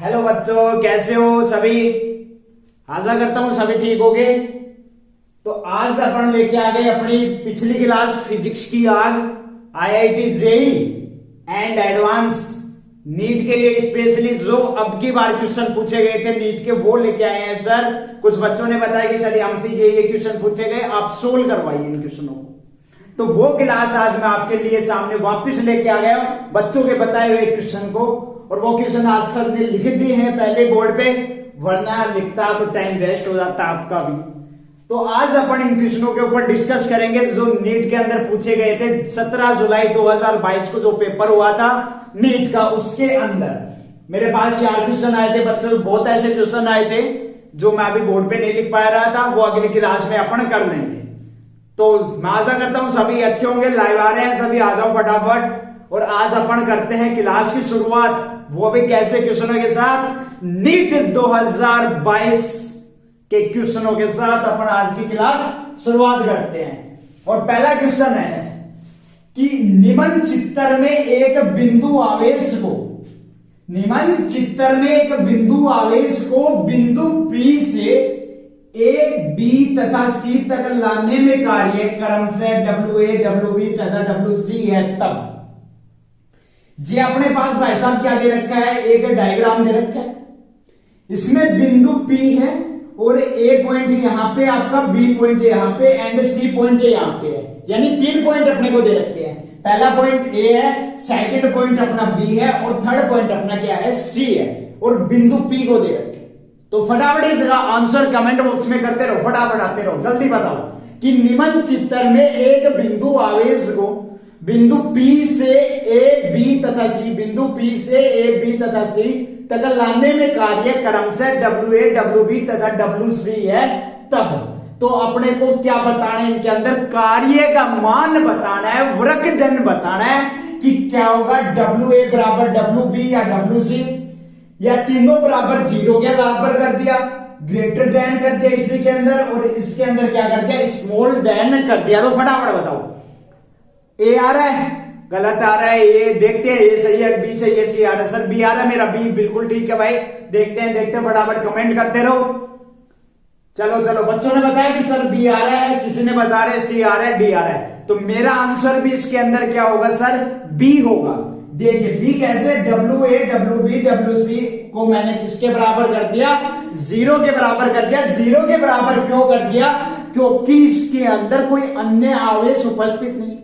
Hello बच्चों, कैसे हो सभी। आशा करता हूं सभी ठीक होगे। तो आज अपन लेके आ गए अपनी पिछली क्लास फिजिक्स की आग IIT JEE and advance NEET के लिए स्पेशली जो अब की बार क्वेश्चन पूछे गए थे नीट के, वो लेके आए हैं सर। कुछ बच्चों ने बताया कि सर हमसे ये क्वेश्चन पूछे गए, आप सोल्व करवाइए इन क्वेश्चनों को। तो वो क्लास आज मैं आपके लिए सामने वापस लेके आ गया हूं बच्चों के बताए हुए क्वेश्चन को। और वो क्वेश्चन आज सर ने लिख दिए हैं पहले बोर्ड पे, वरना लिखता तो टाइम वेस्ट हो जाता आपका भी। तो आज अपन इन क्वेश्चनों के ऊपर डिस्कस करेंगे जो नीट के अंदर पूछे गए थे 17 जुलाई 2022 को जो पेपर हुआ था नीट का, उसके अंदर मेरे पास 4 क्वेश्चन आए थे बच्चों। बहुत ऐसे क्वेश्चन आए थे जो मैं अभी बोर्ड पे नहीं लिख पा रहा था, वो अगली क्लास में अपन कर लेंगे। तो मैं आशा करता हूं सभी अच्छे होंगे। लाइव आ रहे हैं सभी, आ जाओ फटाफट। और आज अपन करते हैं क्लास की शुरुआत, वो भी कैसे क्वेश्चनों के साथ, नीट 2022 के क्वेश्चनों के साथ अपन आज की क्लास शुरुआत करते हैं। और पहला क्वेश्चन है कि निम्न चित्र में एक बिंदु आवेश को, निम्न चित्र में एक बिंदु आवेश को बिंदु P से A, B तथा C तक लाने में कार्य क्रमशः WA, WB तथा WC है तब। जी अपने पास भाई साहब क्या दे रखा है, एक डायग्राम दे रखा है। इसमें बिंदु P है और A पॉइंट यहां पे आपका, B पॉइंट यहां पे एंड C पॉइंट यहां पे है। यानी 3 पॉइंट अपने को दे रखे हैं। पहला पॉइंट A है, सेकंड पॉइंट अपना B है और थर्ड पॉइंट अपना क्या है, C है। और बिंदु P को दे रखे। तो फटाफट इसका आंसर कमेंट बॉक्स में करते रहो, फटाफट आते रहो, जल्दी बताओ कि निम्न चित्र में एक बिंदु आवेश को बिंदु P से A, B तथा C, बिंदु P से A, B तथा C तक लाने में कार्य क्रमशः WA, WB तथा WC है तब। तो अपने को क्या बताना है, इनके अंदर कार्य का मान बताना है, वर्क डन बताना है कि क्या होगा, WA बराबर WB या WC, या तीनों बराबर 0 के बराबर कर दिया, ग्रेटर देन कर दिया इसी के अंदर, और इसके अंदर क्या कर दिया, स्मॉल देन कर दिया। तो फटाफट बताओ, ए आ रहा है, गलत आ रहा है, ये देखते हैं, ये सही है, बी सही है, सी आ रहा है। सर बी आ रहा है, मेरा बी बिल्कुल ठीक है भाई। देखते हैं फटाफट कमेंट करते रहो। चलो चलो, बच्चों ने बताया कि सर बी आ रहा है, किसी ने बता रहे सी आ रहा है, डी आ रहा है। तो मेरा आंसर भी इसके अंदर क्या होगा सर, बी होगा। देखिए बी कैसे, WA, WB, WC को मैंने किसके बराबर कर दिया, 0 के बराबर कर दिया। 0 के बराबर क्यों कर दिया, क्योंकि इसके अंदर कोई अन्य आवेश उपस्थित नहीं।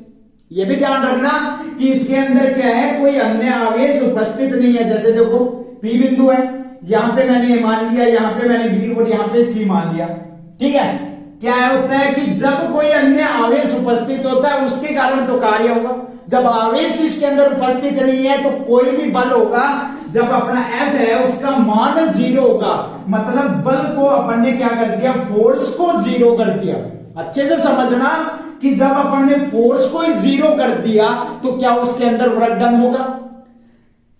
ये भी ध्यान रखना कि इसके अंदर क्या है, कोई अन्य आवेश उपस्थित नहीं है। जैसे देखो P बिंदु है, यहां पे मैंने ये मान लिया, यहां पे मैंने B और यहां पे C मान लिया। ठीक है, क्या होता है कि जब कोई अन्य आवेश उपस्थित होता है उसके कारण तो कार्य होगा। जब आवेश इसके अंदर उपस्थित नहीं है तो कोई भी बल होगा, जब अपना F है उसका मान 0 होगा, मतलब बल को अपन ने क्या कर दिया, फोर्स को 0 कर दिया। अच्छे से समझना कि जब अपन ने फोर्स को 0 कर दिया तो क्या उसके अंदर वर्क डन होगा।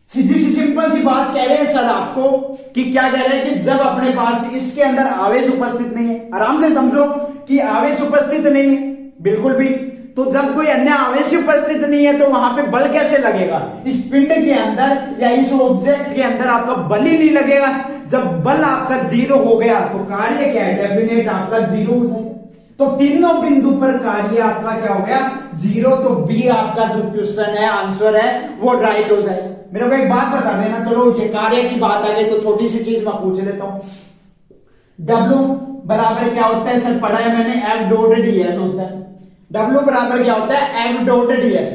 सीधी सी सिंपल सी बात कह रहे हैं सर आपको कि क्या कह रहे हैं कि जब अपने पास इसके अंदर आवेश उपस्थित नहीं है, आराम से समझो कि आवेश उपस्थित नहीं है बिल्कुल भी, तो जब कोई अन्य आवेश उपस्थित नहीं है तो वहां पे बल कैसे लगेगा, इस पिंड के अंदर या इस ऑब्जेक्ट के अंदर आपका बल ही नहीं लगेगा। जब बल आपका 0 हो गया तो कार्य क्या है, डेफिनेट आपका 0 हो जाएगा। तो तीनों बिंदु पर कार्य आपका क्या हो गया, 0। तो बी आपका जो क्वेश्चन है, आंसर है, वो राइट हो जाएगा। मेरे को एक बात बता देना, चलो ये कार्य की बात आ गई तो छोटी सी चीज मैं पूछ लेता हूं। W बराबर क्या होता है सर, पढ़ा है मैंने, F डॉट ds होता है। W बराबर क्या होता है, F डॉट ds।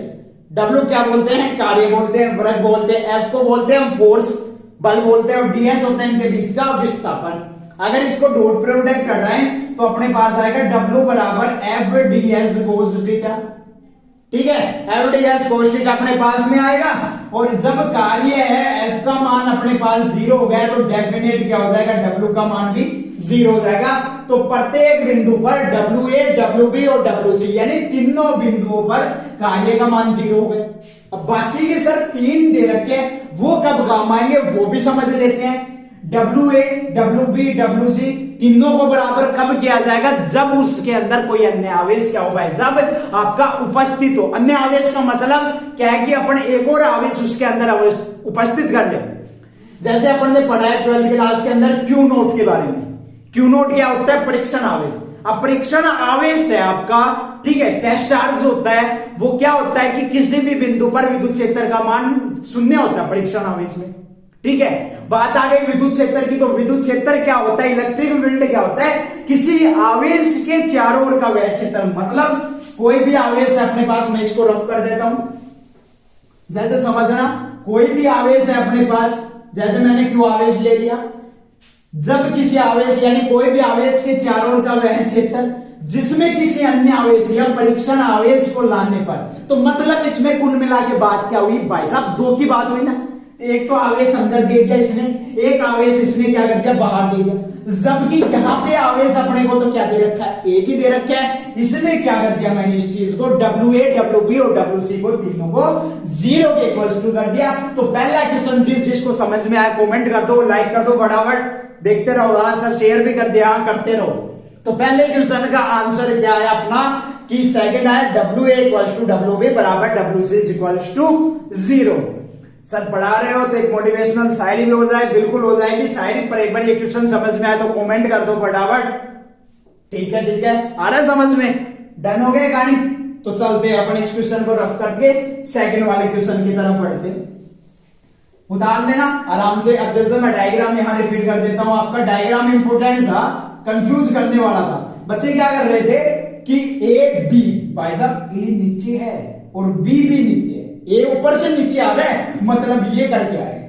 W क्या बोलते हैं, कार्य बोलते हैं, वर्क बोलते हैं, F को बोलते हैं फोर्स, बल बोलते हैं, और ds होता है इनके बीच का विस्थापन। अगर इसको डॉट प्रोडक्ट हटाएं तो अपने पास आएगा W बराबर F ds cos थीटा। ठीक है, F ds cos थीटा अपने पास में आएगा। और जब कार्य है F का मान अपने पास 0 हो गया तो डेफिनेट क्या हो जाएगा, W का मान भी 0 हो जाएगा। तो प्रत्येक बिंदु पर WA, WB और WC यानी तीनों बिंदुओं पर कार्य का मान 0 हो गया। अब बाकी के सर 3 दे रखे हैं, वो कब काम आएंगे वो भी समझ लेते हैं। WA, WB, WC तीनों को बराबर कब किया जाएगा, जब उसके अंदर कोई अन्य आवेश क्या होगा, जब आपका उपस्थित हो। अन्य आवेश का मतलब क्या है कि अपन एक और आवेश उसके अंदर उपस्थित कर ले। जैसे अपन ने पढ़ा है 12th क्लास के अंदर क्यू नोट के बारे में। क्यू नोट क्या होता है? परीक्षण आवेश। अब परीक्षण आवेश है आपका, ठीक है, टेस्ट चार्ज होता है, वो क्या होता है कि किसी भी बिंदु पर विद्युत क्षेत्र का मान शून्य होता है परीक्षण आवेश में, ठीक है। बात आ गई विद्युत क्षेत्र की, तो विद्युत क्षेत्र क्या होता है? इलेक्ट्रिक फील्ड क्या होता है? किसी आवेश के चारों ओर का वह क्षेत्र, मतलब कोई भी आवेश है अपने पास, मैं इसको रफ कर देता हूं, जैसे समझना, कोई भी आवेश है अपने पास, जैसे मैंने क्यू आवेश ले लिया, जब किसी आवेश यानी कोई भी आवेश के चारों ओर का वह क्षेत्र जिसमें किसी अन्य आवेश या परीक्षण आवेश को लाने पर, तो मतलब इसमें कुल मिला के बात क्या हुई भाई साहब? दो की बात हुई ना, एक तो आवेश अंदर दे दिया इसने, एक आवेश इसने क्या कर दिया? बाहर दे दिया। जबकि यहां पे आवेश अपने को तो क्या दे रखा है? एक ही दे रखा है, इसने क्या कर दिया? मैंने इस चीज को WA, WB और WC को तीनों को 0 के इक्वल टू कर दिया। तो पहला क्वेश्चन जिसको समझ में आया कमेंट कर दो, लाइक कर दो, फटाफट देखते रहो, आंसर शेयर भी कर दिया, करते रहो। तो पहले क्वेश्चन का आंसर क्या है अपना कि सेकंड है WA इक्वल्स टू WB बराबर WC इक्वल्स टू 0। सर पढ़ा रहे हो तो एक मोटिवेशनल शायरी भी हो जाए, बिल्कुल हो जाएगी शायरी, पर एक बार ये क्वेश्चन समझ में आए तो कमेंट कर दो फटाफट। ठीक है, ठीक है, आ रहा है समझ में? डन हो गए कहानी? तो चलते हैं अपन इस क्वेश्चन को रफ करके सेकंड वाले क्वेश्चन की तरफ बढ़ते हैं। उतार देना आराम से। अब जैसे मैं डायग्राम यहां रिपीट कर देता हूं, आपका डायग्राम इंपोर्टेंट था, कंफ्यूज करने वाला था। बच्चे क्या कर रहे थे कि ए बी, भाई साहब ए नीचे है और बी भी नीचे है, ए ऊपर से नीचे आ रहा है, मतलब ये करके आ रहे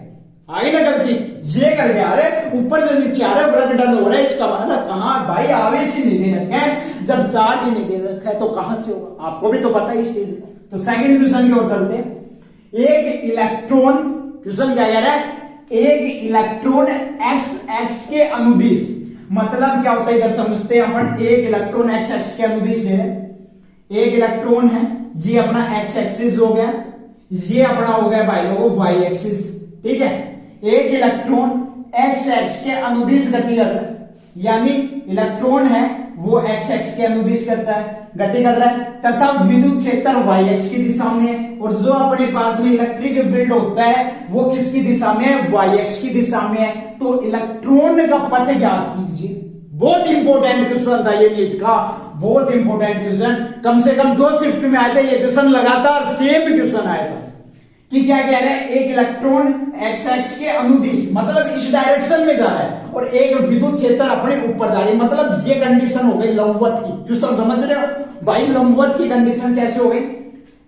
आगे ना गलती, ये करके आ रहे ऊपर से नीचे आ रहे, वर्क डन हो रहा है। इसका मतलब कहां भाई? आवेश ही नहीं दे रखा है, जब चार्ज नहीं दे रखा है तो कहां से होगा? आपको भी तो पता है इस चीज का। तो सेकंड क्वेश्चन की ओर चलते हैं। एक इलेक्ट्रॉन, क्वेश्चन क्या कह रहा है? एक इलेक्ट्रॉन x के अनुदिश, मतलब क्या होता है इधर समझते हैं अपन। एक इलेक्ट्रॉन x के अनुदिश दे रहे हैं, एक इलेक्ट्रॉन है, ये अपना x एक्सिस हो गया, ये अपना हो गया भाई लोगों y एक्सिस, ठीक है। एक इलेक्ट्रॉन x के अनुदिश गति कर रहा है, यानी इलेक्ट्रॉन है वो x के अनुदिश करता है, गति कर रहा है, तथा विद्युत क्षेत्र y की दिशा में है, और जो अपने पास में इलेक्ट्रिक फील्ड होता है वो किसकी दिशा में है? y की दिशा में है। तो इलेक्ट्रॉन का पथ ज्ञात कीजिए। बहुत इंपॉर्टेंट क्वेश्चन था ये नीट का, बहुत इंपॉर्टेंट क्वेश्चन, कम से कम 2 शिफ्ट में आए थे ये क्वेश्चन, लगातार सेम क्वेश्चन आया था कि क्या कह रहा है? एक इलेक्ट्रॉन x के अनुदिश, मतलब इस डायरेक्शन में जा रहा है, और एक विद्युत क्षेत्र अपने ऊपर जा रही है, मतलब ये कंडीशन हो गई लंबवत की। क्वेश्चन समझ रहे हो भाई? लंबवत की कंडीशन कैसे हो गई?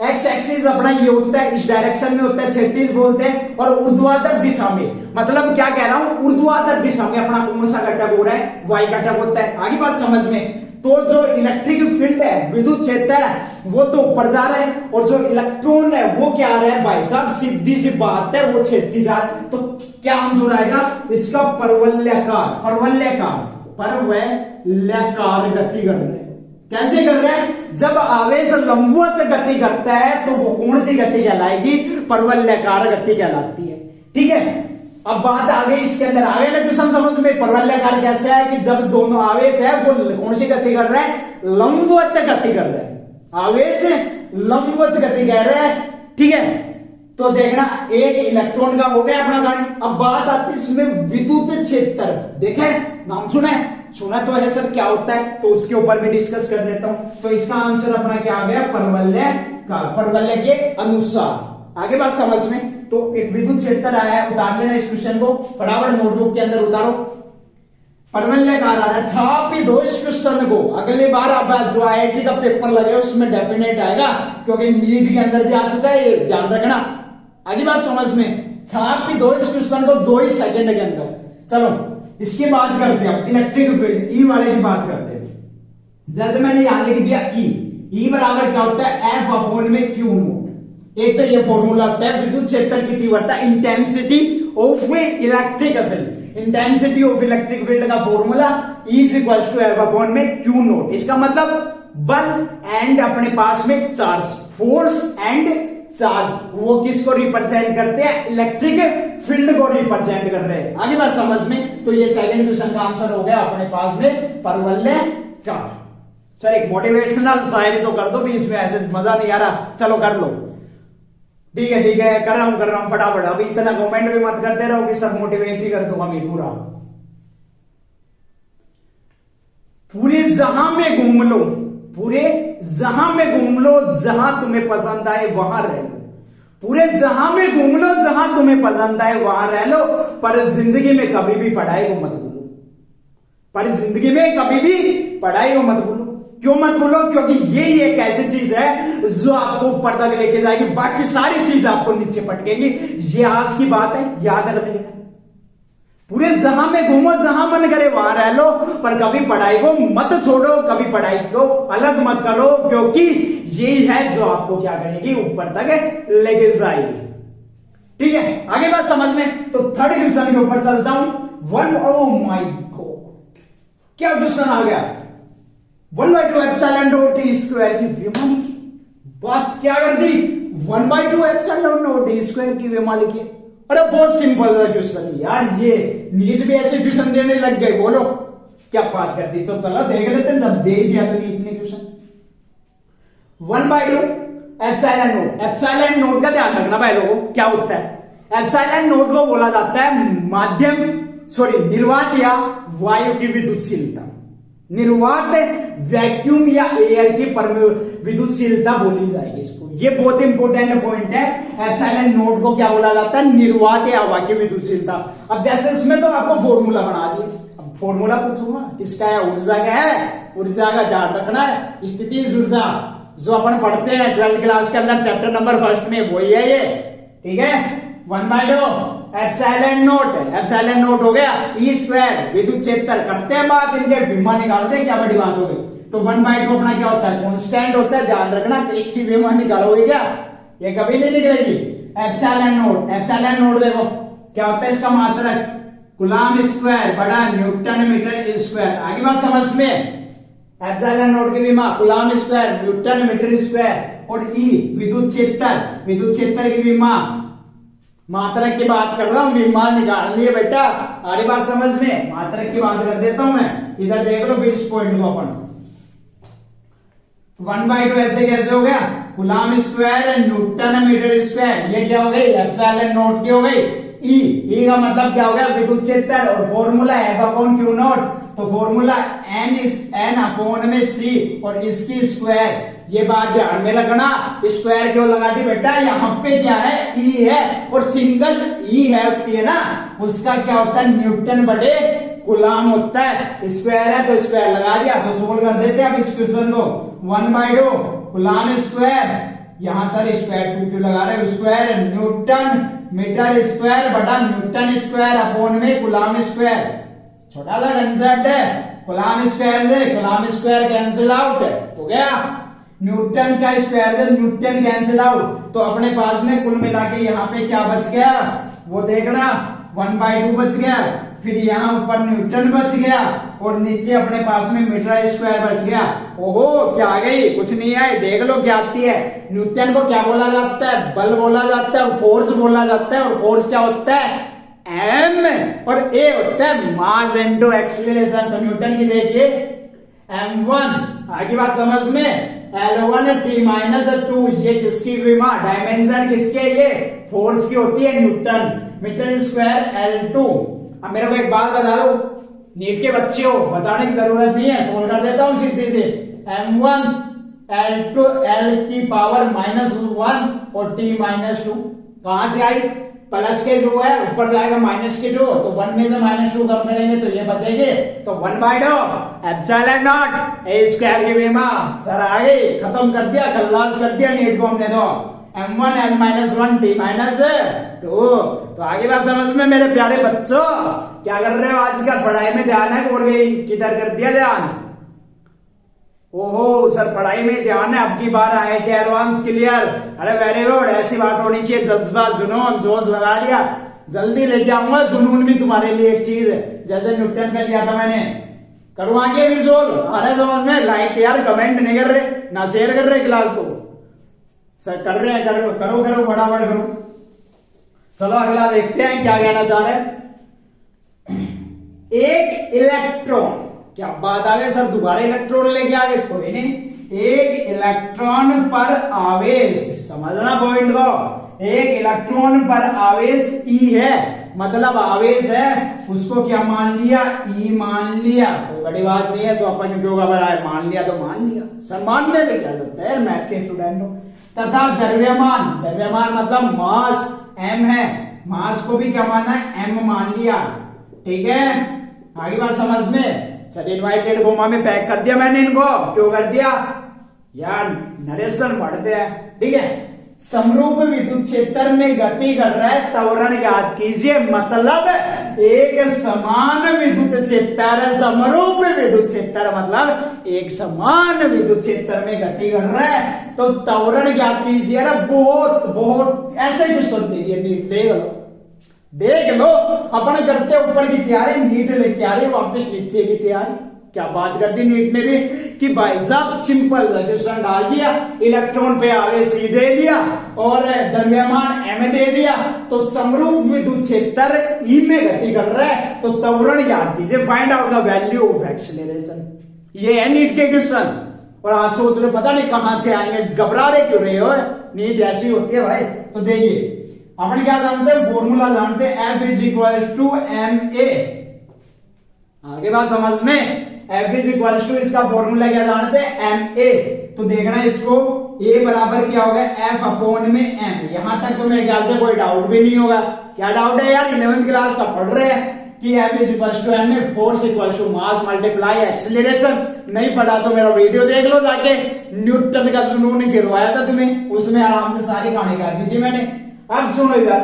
एक्स एक्सिस अपना ये होता है, इस डायरेक्शन में होता है, 36 बोलते हैं, और ऊर्ध्वाधर दिशा में, मतलब क्या कह रहा हूं? ऊर्ध्वाधर दिशा में अपना कौन सा घटक हो रहा है? वाई घटक होता है। आगे बात समझ में? तो जो इलेक्ट्रिक फील्ड है, विद्युत क्षेत्र है, वो तो ऊपर जा रहा है, और जो इलेक्ट्रॉन है वो क्या आ रहा है भाई साहब? सीधी सी बात है, वो छेदती जा रहा है। तो क्या आंसर आएगा इसका? परवलयाकार, परवलयाकार, परवलयाकार गति कर रहे हैं। कैसे कर रहे हैं? जब आवेश लंबवत गति करता है तो वो कौन सी गति कहलाएगी? परवलयाकार गति कहलाती है, ठीक है। अब बात आ गई इसके अंदर, आ गया ना क्वेश्चन समझ में? परवलयाकार कैसे है कि जब दोनों आवेश है वो कौन सी गति कर रहा है? लंबवत गति कर रहा है, आवेश लंबवत गति कह रहा है, ठीक है। तो देखना एक इलेक्ट्रॉन का हो गया अपना गाड़ी। अब बात आती है इसमें विद्युत क्षेत्र, देखे नाम सुना तो है सर, क्या होता है? तो उसके ऊपर भी डिस्कस कर देता हूं। तो इसका आंसर अपना क्या आ गया? परवलयाकार, परवलय के अनुसार। आगे बात समझ में? तो एक विद्युत क्षेत्र आया है, उतार लेना इस क्वेश्चन को फटाफट, नोटबुक के अंदर उतारो। परवलयाकार आ रहा है, छाप ही दो इस क्वेश्चन को। अगली बार अब जो IIT का पेपर लगे उसमें डेफिनेट आएगा, क्योंकि नीट के अंदर भी आ चुका है, ये ध्यान रखना। आगे बात समझ में? छाप ही दो इस क्वेश्चन को 2 ही सेकंड के अंदर। चलो इसकी बात करते हैं, इलेक्ट्रिक फील्ड ई वाले की बात करते हैं। जैसे मैंने यहां लिख दिया ई बराबर क्या होता है? F अपॉन में Q नोट। एक तो ये फॉर्मूला होता है विद्युत क्षेत्र की तीव्रता, intensity of electric field, intensity of electric field का formula E is equal to F upon में Q नोट। इसका मतलब बल एंड अपने पास में चार्ज, फोर्स एंड चार्ज, वो किसको रिप्रेजेंट करते हैं? इलेक्ट्रिक फील्ड को रिप्रेजेंट कर रहे हैं। आगे बात समझ में? तो ये सेकंड क्वेश्चन का आंसर हो गया अपने पास में परवलयाकार। सर एक मोटिवेशनल शायरी तो कर दो भी, इसमें ऐसे मजा नहीं आ रहा, चलो कर लो। ठीक है, कर रहा हूं फटाफट। अभी इतना कमेंट भी मत करते रहो कि सर मोटिवेट ही कर दो हमें पूरा। पूरे जहां में घूम लो, पूरे जहां में घूम लो, जहां तुम्हें पसंद आए वहां रह लो। पूरे जहां में घूम लो, जहां तुम्हें पसंद आए वहां रह लो, पर जिंदगी में कभी भी पढ़ाई को मत भूलो। पर जिंदगी में कभी भी पढ़ाई को मत भूलो। क्यों मत भूलो? क्योंकि यही एक ऐसी चीज है जो आपको ऊपर तक लेके जाएगी, बाकी सारी चीज आपको नीचे पटकेंगी। ये आज की बात है, याद रख लेना। पूरे जहां में घूमो, जहां मन करे वहां रह लो, पर कभी पढ़ाई को मत छोड़ो, कभी पढ़ाई को अलग मत करो, क्योंकि यही है जो आपको क्या करेगी, ऊपर तक लेके जाएगी। ठीक है, आगे बात समझ में। तो थर्ड क्वेश्चन के ऊपर चलता हूं। वन, ओ माय गॉड, क्या क्वेश्चन आ गया? 1/2 एप्सिलॉन डॉट टी स्क्वायर की विमा लिखी। बात क्या कर दी? 1/2 एप्सिलॉन डॉट टी स्क्वायर की विमा लिखी। अरे बहुत सिंपल है क्वेश्चन यार, ये नीट भी ऐसे क्वेश्चन देने लग गए। बोलो क्या बात कर दी। तो चलो देख लेते हैं, जब दे दिया तो नीट ने question. 1/2 epsilon note. Epsilon note का ध्यान रखना भाई लोगों, क्या होता है? एप्सिलॉन नोट को बोला जाता है निर्वात या वायु की विद्युतशीलता। निर्वात वैक्यूम या एयर की विद्युतशीलता बोली जाएगी इसको। ये बहुत इंपॉर्टेंट पॉइंट है। एप्सिलॉन नोट को क्या बोला जाता है? निर्वात या हवा की विद्युतशीलता। अब जैसे इसमें तो आपको फॉर्मूला बना दिए, अब फॉर्मूला पूछूंगा किसका है? ऊर्जा का है। ऊर्जा का ध्यान रखना है। स्थितिज ऊर्जा जो अपन पढ़ते हैं 12th क्लास के अंदर चैप्टर नंबर 1 में, वही है ये। ठीक है, 1/2 एप्सिलॉन नोट। एप्सिलॉन नोट हो गया ई स्क्वायर विद्युत क्षेत्र। करते हैं बात इनके विमा निकालते हैं, क्या बड़ी बात हो गई। तो 1/2 अपना क्या होता है? कांस्टेंट होता है, ध्यान रखना। तो इसकी विमा निकालोगे क्या? ये कभी नहीं निकलेगी। एप्सिलॉन नोट, एप्सिलॉन नोट देखो क्या होता है, इसका मात्रक कूलम्ब स्क्वायर बड़ा न्यूटन मीटर स्क्वायर। आगे बात समझ में। एप्सिलॉन नोट की विमा coulomb square newton metre square. और ई विद्युत क्षेत्र की विमा, मात्रक की बात कर रहा हूं, विमा निकालनी है बेटा। आगे बात समझ में। मात्रक की बात कर देता हूं मैं, इधर देख लो फिर इस पॉइंट को अपन। 1/2 ऐसे कैसे हो गया? Coulomb square newton metre square. ये क्या हो गई? एप्सिलॉन नोट की हो गई। ई का मतलब क्या हो गया? विद्युत क्षेत्र। और फॉर्मूला F/Q0। तो फॉर्मूला N अपॉन में C और इसकी स्क्वायर। ये बात ध्यान में रखना। स्क्वायर क्यों लगा दी बेटा? यहाँ पे क्या है? E है, और सिंगल E है होती है ना, उसका क्या होता है? न्यूटन बटे कूलम्ब होता है। स्क्वायर है तो स्क्वायर लगा दिया। तो सोल्व कर देते हैं अब इस क्वेश्चन को। 1/2 कूलम्ब स्क्वायर, यहां सर स्क्वायर 2 क्यों लगा रहे हो? स्क्वायर न्यूटन मीटर स्क्वायर बटा न्यूटन स्क्वायर अपॉन में कूलम्ब स्क्वायर। छोटा सा कंसेप्ट है। कूलम्ब स्क्वायर से कूलम्ब स्क्वायर कैंसिल आउट हो गया, न्यूटन का स्क्वायर से न्यूटन कैंसिल आउट। तो अपने पास में कुल मिला के यहाँ पे क्या बच गया वो देखना। 1/2 बच गया, फिर यहाँ ऊपर न्यूटन बच गया, और नीचे अपने पास में मीटर स्क्वायर बच गया। ओहो क्या आ गई? कुछ नहीं आए, देख लो क्या आती है। न्यूटन को क्या बोला जाता है? बल बोला जाता है, और फोर्स बोला जाता है। और फोर्स क्या होता है? M, और A होता है मास इनटू एक्सीलरेशन। तो न्यूटन की देखिए M1। आगे बात समझ में। L1 T-2, ये किसकी विमा? डायमेंशन किसके? ये फोर्स की होती है, न्यूटन मीटर स्क्वायर L2। अब मेरे को एक बात बता दो, नीट के बच्चे हो, बताने की जरूरत नहीं है, सोल्व कर देता हूं सीधे से। M1 L2 L की पावर -1 और T-2 कहां से आई? प्लस के 2 है, ऊपर जाएगा -2, तो 1 में से -2 कम करेंगे तो ये बचेंगे। तो 1/2 एप्सिलॉन नॉट ए स्क्वायर की विमा सर आ गई। खत्म कर दिया, खल्लास कर दिया नीट को हमने। तो M1 L-1 T-2। तो आगे बात समझ में मेरे प्यारे बच्चों। क्या कर रहे हो आजकल? पढ़ाई में ध्यान है और गई किधर कर दिया ध्यान? ओहो सर पढ़ाई में ध्यान है, अब की बार आए कि एडवांस क्लियर। अरे वेरी गुड, ऐसी बात होनी चाहिए। जज्बा जुनून जोश लगा लिया, जल्दी लेके आऊंगा जुनून भी तुम्हारे लिए एक चीज है, जैसे न्यूटन का लिया था मैंने। करूँ आगे भी सोल्व? अरे समझ में। लाइक यार कमेंट नहीं कर रहे ना, शेयर कर रहे क्लास को। सर कर रहे हैं, करो करो करो फटाफट करो। चलो अगला देखते हैं क्या कहना चाह रहे हैं। एक इलेक्ट्रॉन, क्या बात आ गई सर, दोबारा इलेक्ट्रॉन लेके आ गए? कोई नहीं, एक इलेक्ट्रॉन पर आवेश, समझना पॉइंट को। एक इलेक्ट्रॉन पर आवेश ई है, मतलब आवेश है, उसको क्या मान लिया, ई मान लिया। कोई बड़ी बात नहीं है, तो अपन क्यों घबराए, मान लिया तो मान लिया, सर मानने में क्या लगता है, मैथ के स्टूडेंट हो। तथा द्रव्यमान, द्रव्यमान मतलब मास m है, मास को भी क्या माना है, m मान लिया। ठीक है, आगे बात समझ में। सर इनवाइटेड गोमा में पैक कर दिया मैंने इनको, क्यों कर दिया यार, नरेशन पढ़ते हैं। ठीक है, समरूप विद्युत क्षेत्र में गति कर रहा है, त्वरण ज्ञात कीजिए। मतलब एक समान विद्युत क्षेत्र, समरूप विद्युत क्षेत्र मतलब एक समान विद्युत क्षेत्र में गति कर रहा है, तो त्वरण ज्ञात कीजिए। अरे बहुत बहुत ऐसे क्वेश्चन दे दिए, नीट देख लो, देख लो। अपन करते ऊपर की तैयारी, नीट लेके आ रही वापस नीचे की तैयारी। क्या बात कर दी नीट ने भी कि भाई साहब सिंपल क्वेश्चन डाल दिया, इलेक्ट्रॉन पे आवेश ई दे दिया और द्रव्यमान m दे दिया, तो समरूप विद्युत क्षेत्र ई में गति कर रहा है, तो त्वरण ज्ञात कीजिए, find out the value of acceleration. ये है नीट के क्वेश्चन। और आप सोच रहे पता नहीं कहां से आएंगे, घबरा रहे क्यों रहे हो, नीट ऐसी होती है भाई। तो देखिए अपन क्या जानते हैं, फॉर्मूला जानते हैं, F is equal to ma। आगे बात समझ में, F इज इक्वल टू इसका फॉर्मूला क्या जानते हैं, ma। तो देखना इसको, a बराबर क्या होगा, F अपॉन में m। यहां तक तो मेरे ख्याल से कोई डाउट भी नहीं होगा। क्या डाउट है यार, 11th क्लास का पढ़ रहे हैं कि F is equal to m में force equal to mass multiply acceleration. नहीं पढ़ा तो मेरा वीडियो देख लो जाके, न्यूटन का जुनून गिरवाया था तुम्हें, उसमें आराम से सारी कहानी कर दी थी मैंने। अब सुनो इधर,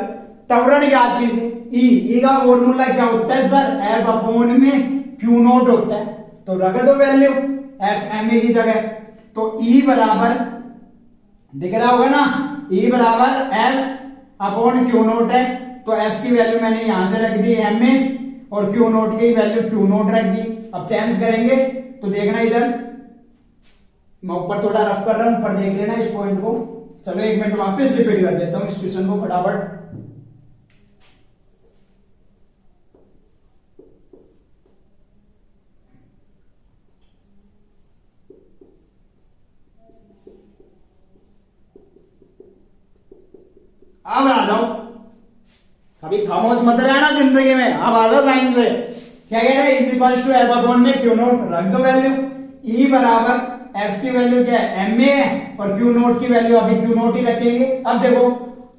त्वरण याद कीजिए, ई का फॉर्मूला क्या होता है सर, F अपॉन में Q नोट होता है, तो रख दो वैल्यू F ma की जगह। तो E बराबर दिख रहा होगा ना, E बराबर F अपॉन Q नोट है, तो F की वैल्यू मैंने यहां से रख दी ma और Q नोट की वैल्यू Q नोट रख दी। अब चेंज करेंगे तो देखना इधर, मैं ऊपर थोड़ा रफ कर रहा हूं, ऊपर देख लेना इस पॉइंट को। चलो एक मिनट वापस रिपीट कर देता हूं इस क्वेश्चन को फटाफट। अब आ जाओ, कभी खामोश मत रहना जिंदगी में, अब आ जाओ लाइन से। क्या कह रहे हैं, is equal to F upon में Q नोट, रख दो वैल्यू। E बराबर F की वैल्यू क्या है, ma है, और Q नोट की वैल्यू अभी Q नोट ही रखेंगे। अब देखो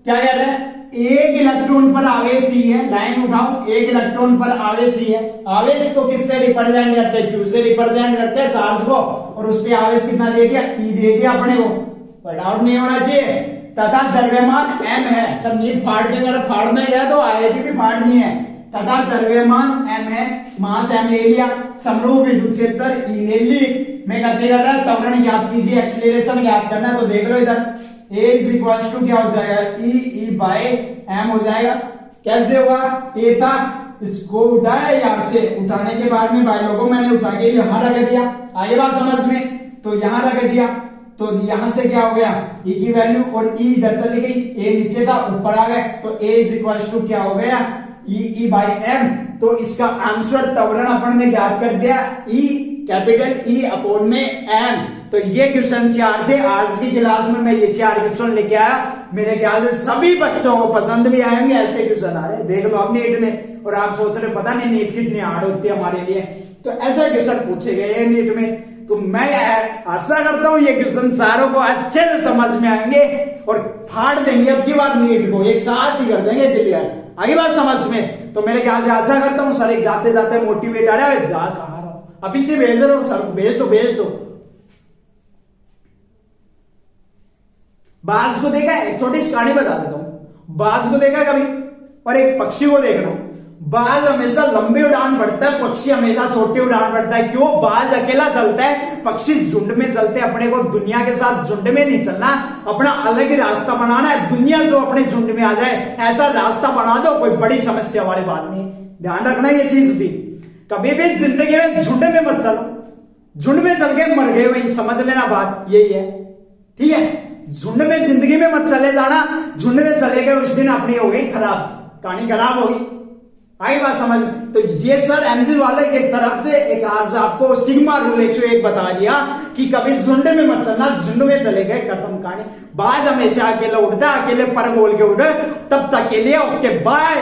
क्या कह रहे हैं, एक इलेक्ट्रॉन पर आवेश ही है, लाइन उठाओ, एक इलेक्ट्रॉन पर आवेश ही है। आवेश को किससे रिप्रेजेंट करते हैं, Q से रिप्रेजेंट करते हैं चार्ज को, और उस पर आवेश कितना दे दिया, E दे दिया अपने को, कोई डाउट नहीं होना चाहिए। तथा द्रव्यमान m है, सब नीट फाड़ के मेरा फाड़ना है तो आईआईटी भी फाड़नी है। तथा द्रव्यमान m है, मास m ले लिया, समरूप विद्युत क्षेत्र E ले ली, मैं गति कर रहा है, त्वरण ज्ञात कीजिए, एक्सीलरेशन ज्ञात करना है। तो देख लो इधर, a इज इक्वल टू क्या हो जाएगा, E बाय m हो जाएगा। कैसे होगा, a था, इसको उठाया यहां से, उठाने के बाद में भाई लोगों मैंने उठा के यहां रख दिया। आगे बात समझ में, तो यहां रख दिया, तो यहां से क्या हो गया, E की वैल्यू, और E इधर चली गई, A नीचे था ऊपर आ गए, तो A इज इक्वल टू क्या हो गया, E बाई m। तो इसका आंसर त्वरण अपन ने ज्ञात कर दिया, E कैपिटल E अपॉन में m। तो ये क्वेश्चन 4 थे आज की क्लास में, मैं ये 4 क्वेश्चन लेके आया। मेरे ख्याल से सभी बच्चों को पसंद भी आएंगे, ऐसे क्वेश्चन आ रहे देख लो अब नीट में। और आप सोच रहे पता नहीं नीट कितनी हार्ड होती है हमारे लिए, तो ऐसे क्वेश्चन पूछे गए हैं नीट में। तो मैं आशा करता हूं ये क्वेश्चन सारों को अच्छे से समझ में आएंगे और फाड़ देंगे अब की बार नीट को, एक साथ ही कर देंगे क्लियर। आगे बात समझ में, तो मेरे ख्याल से आशा करता हूं सर एक जाते जाते मोटिवेट आ रहा है, जा कहा रहा हूं, अभी से भेज रहा हूं सर, भेज दो। बाज को देखा है, एक छोटी सी कहानी बता देता हूं। बाज को देखा कभी, और एक पक्षी को देख रहा हूं। बाज हमेशा लंबी उड़ान भरता है, पक्षी हमेशा छोटी उड़ान भरता है। क्यों, बाज अकेला चलता है, पक्षी झुंड में चलते हैं। अपने को दुनिया के साथ झुंड में नहीं चलना, अपना अलग ही रास्ता बनाना है। दुनिया जो अपने झुंड में आ जाए ऐसा रास्ता बना दो, कोई बड़ी समस्या वाली बात नहीं। ध्यान रखना ये चीज भी, कभी भी जिंदगी में झुंड में मत चलो, झुंड में चल के मर गए वही समझ लेना, बात यही है, ठीक है। झुंड में जिंदगी में मत चले जाना, झुंड में चले गए उस दिन अपनी हो गई खराब, कहानी खराब होगी। आई बात समझ में? तो ये सर एमजी वाले की तरफ से एक आज आपको सिग्मा रूल 101 बता दिया कि कभी झुंड में मत चलना, झुंड में चले गए खत्म कहानी। बाज हमेशा अकेले उठता, अकेले पर बोल के उठे, तब तक के लिए ओके बाय।